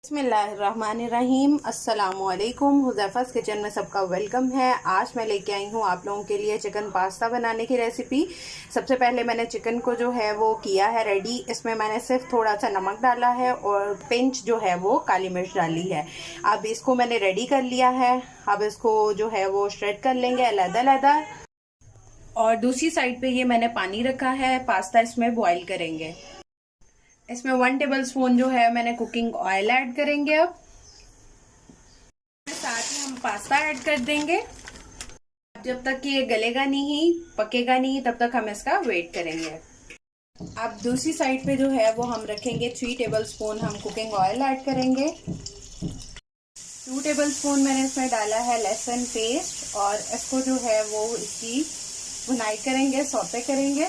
बिस्मिल्लाहिर्रहमानिर्रहीम। अस्सलामुअलैकुम। हुज़ैफ़ा's किचन में सबका वेलकम है। आज मैं लेके आई हूँ आप लोगों के लिए चिकन पास्ता बनाने की रेसिपी। सबसे पहले मैंने चिकन को जो है वो किया है रेडी। इसमें मैंने सिर्फ थोड़ा सा नमक डाला है और पिंच जो है वो काली मिर्च डाली है। अब इसको मैंने रेडी कर लिया है। अब इसको जो है वो श्रेड कर लेंगे अलग-अलग। और दूसरी साइड पे ये मैंने पानी रखा है, पास्ता इसमें बॉईल करेंगे। इसमें 1 टेबल स्पून जो है मैंने कुकिंग ऑयल ऐड करेंगे। अब साथ ही हम पास्ता ऐड कर देंगे। जब तक कि ये गलेगा नहीं, पकेगा नहीं, तब तक हम इसका वेट करेंगे। अब दूसरी साइड पे जो है वो हम रखेंगे 3 टेबल स्पून हम कुकिंग ऑयल ऐड करेंगे। 2 टेबल स्पून मैंने इसमें डाला है लहसुन पेस्ट और इसको जो है वो इसकी भुनाई करेंगे, सौते करेंगे।